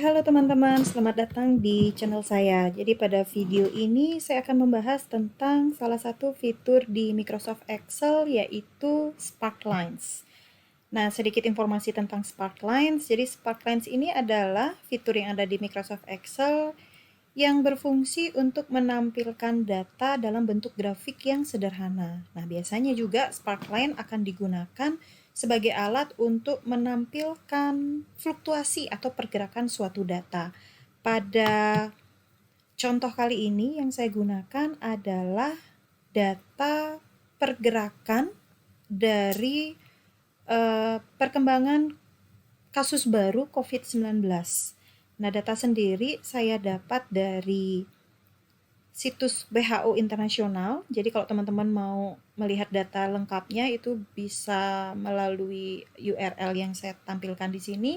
Halo teman-teman, selamat datang di channel saya. Jadi pada video ini saya akan membahas tentang salah satu fitur di Microsoft Excel yaitu Sparklines. Nah, sedikit informasi tentang Sparklines. Jadi Sparklines ini adalah fitur yang ada di Microsoft Excel yang berfungsi untuk menampilkan data dalam bentuk grafik yang sederhana. Nah, biasanya juga Sparkline akan digunakan sebagai alat untuk menampilkan fluktuasi atau pergerakan suatu data. Pada contoh kali ini yang saya gunakan adalah data pergerakan dari perkembangan kasus baru COVID-19. Nah, data sendiri saya dapat dari situs WHO internasional. Jadi kalau teman-teman mau melihat data lengkapnya itu bisa melalui URL yang saya tampilkan di sini.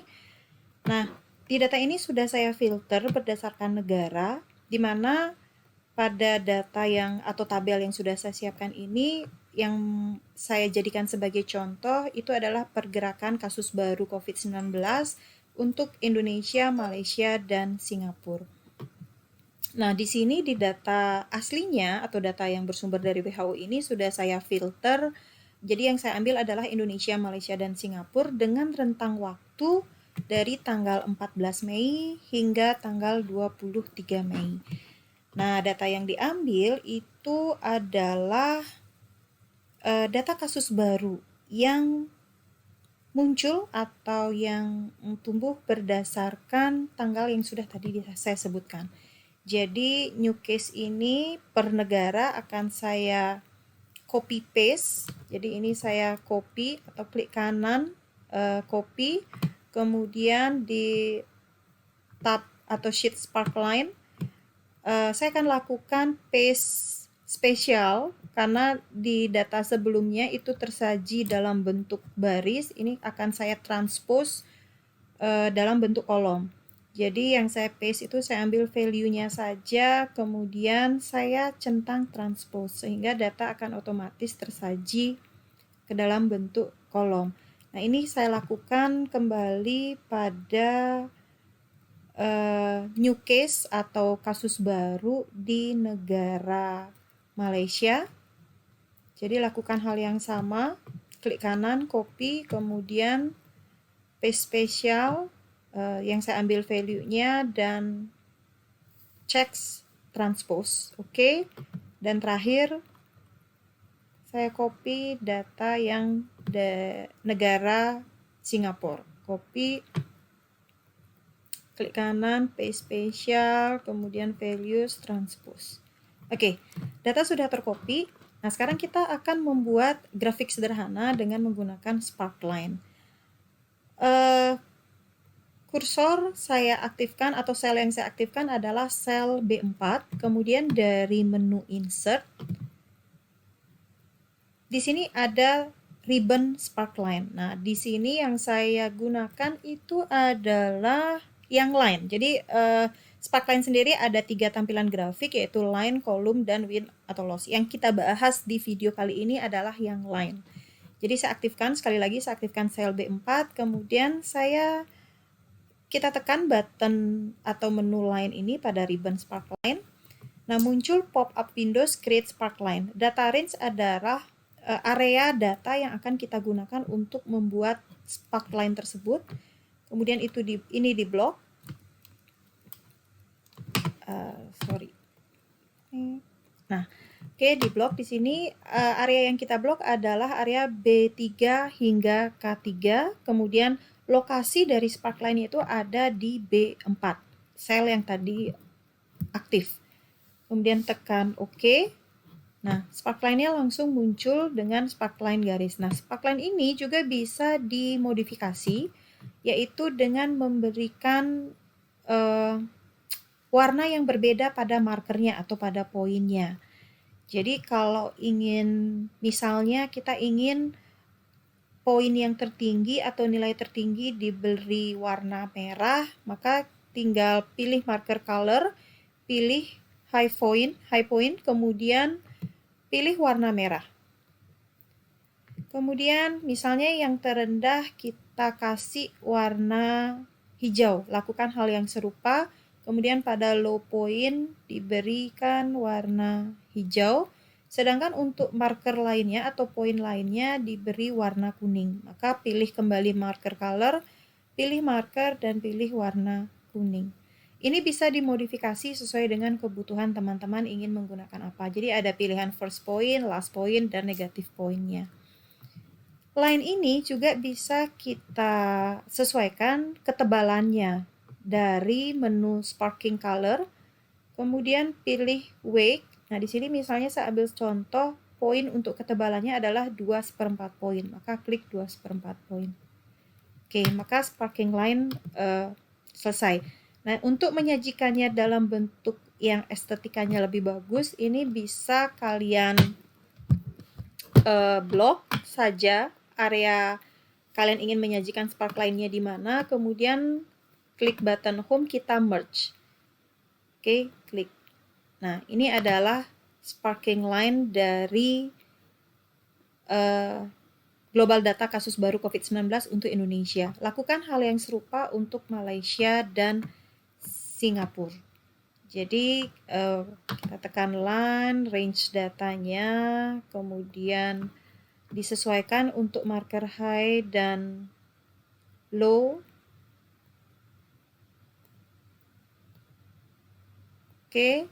Nah, di data ini sudah saya filter berdasarkan negara, di mana pada data yang atau tabel yang sudah saya siapkan ini yang saya jadikan sebagai contoh itu adalah pergerakan kasus baru COVID-19 untuk Indonesia, Malaysia, dan Singapura. Nah, di sini di data aslinya atau data yang bersumber dari WHO ini sudah saya filter. Jadi yang saya ambil adalah Indonesia, Malaysia, dan Singapura dengan rentang waktu dari tanggal 14 Mei hingga tanggal 23 Mei. Nah, data yang diambil itu adalah data kasus baru yang muncul atau yang tumbuh berdasarkan tanggal yang sudah tadi saya sebutkan. Jadi new case ini per negara akan saya copy paste. Jadi ini saya copy atau klik kanan copy, kemudian di tab atau sheet Sparkline saya akan lakukan paste spesial karena di data sebelumnya itu tersaji dalam bentuk baris. Ini akan saya transpose dalam bentuk kolom. Jadi yang saya paste itu saya ambil value-nya saja, kemudian saya centang transpose sehingga data akan otomatis tersaji ke dalam bentuk kolom. Nah, ini saya lakukan kembali pada new case atau kasus baru di negara Malaysia. Jadi lakukan hal yang sama, klik kanan, copy, kemudian paste spesial yang saya ambil value-nya dan check transpose. Oke. Dan terakhir saya copy data yang negara Singapura. Copy, klik kanan, paste spesial, kemudian values, transpose. Oke, data sudah tercopy. Nah, sekarang kita akan membuat grafik sederhana dengan menggunakan Sparkline. Kursor saya aktifkan atau sel yang saya aktifkan adalah sel B4, kemudian dari menu Insert, di sini ada ribbon Sparkline. Nah, di sini yang saya gunakan itu adalah yang line. Jadi Sparkline sendiri ada 3 tampilan grafik yaitu line, column, dan win atau loss. Yang kita bahas di video kali ini adalah yang line. Jadi saya aktifkan, sekali lagi saya aktifkan sel B4, kemudian kita tekan button atau menu line ini pada ribbon Sparkline. Nah, muncul pop-up Windows Create Sparkline. Data range adalah area data yang akan kita gunakan untuk membuat Sparkline tersebut. Kemudian ini di blok. Nah, oke, di blok di sini area yang kita blok adalah area B3 hingga K3. Kemudian lokasi dari Sparkline itu ada di B4, sel yang tadi aktif. Kemudian tekan OK. Nah, Sparkline-nya langsung muncul dengan Sparkline garis. Nah, Sparkline ini juga bisa dimodifikasi, yaitu dengan memberikan warna yang berbeda pada markernya atau pada poinnya. Jadi kalau misalnya kita ingin poin yang tertinggi atau nilai tertinggi diberi warna merah, maka tinggal pilih marker color, pilih high point, kemudian pilih warna merah. Kemudian misalnya yang terendah kita kasih warna hijau. Lakukan hal yang serupa. Kemudian pada low point diberikan warna hijau. Sedangkan untuk marker lainnya atau poin lainnya diberi warna kuning. Maka pilih kembali marker color, pilih marker, dan pilih warna kuning. Ini bisa dimodifikasi sesuai dengan kebutuhan teman-teman ingin menggunakan apa. Jadi ada pilihan first point, last point, dan negative point-nya. Line ini juga bisa kita sesuaikan ketebalannya dari menu sparking color, kemudian pilih wake. Nah, di sini misalnya saya ambil contoh, poin untuk ketebalannya adalah 2/4 poin, maka klik 2/4 poin. Oke, maka sparking line selesai. Nah, untuk menyajikannya dalam bentuk yang estetikanya lebih bagus, ini bisa kalian blok saja area kalian ingin menyajikan spark line-nya di mana, kemudian klik button home, kita merge. Oke, klik. Nah, ini adalah sparking line dari global data kasus baru COVID-19 untuk Indonesia. Lakukan hal yang serupa untuk Malaysia dan Singapura. Jadi kita tekan line, range datanya, kemudian disesuaikan untuk marker high dan low. Oke.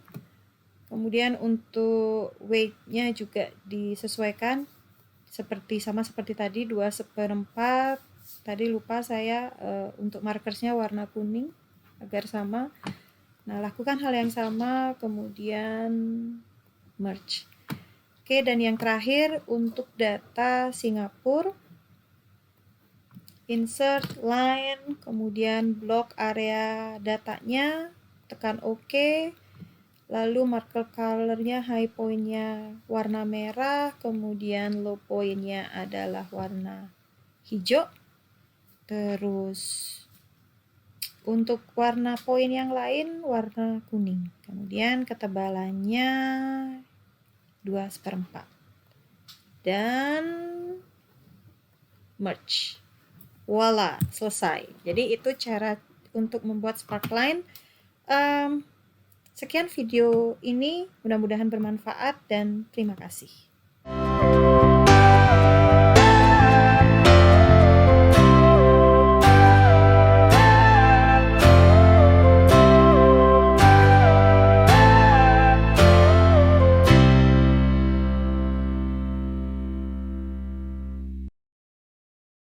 Kemudian untuk weight-nya juga disesuaikan sama seperti tadi, 2/4. Tadi lupa saya untuk markersnya warna kuning agar sama. Nah, lakukan hal yang sama, kemudian merge. Oke, dan yang terakhir untuk data Singapura, insert line, kemudian blok area datanya, tekan OK. Lalu marker color-nya high point-nya warna merah, kemudian low point-nya adalah warna hijau. Terus untuk warna poin yang lain warna kuning. Kemudian ketebalannya 2/4. Dan merge. Voila, selesai. Jadi itu cara untuk membuat sparkline. Sekian video ini, mudah-mudahan bermanfaat dan terima kasih.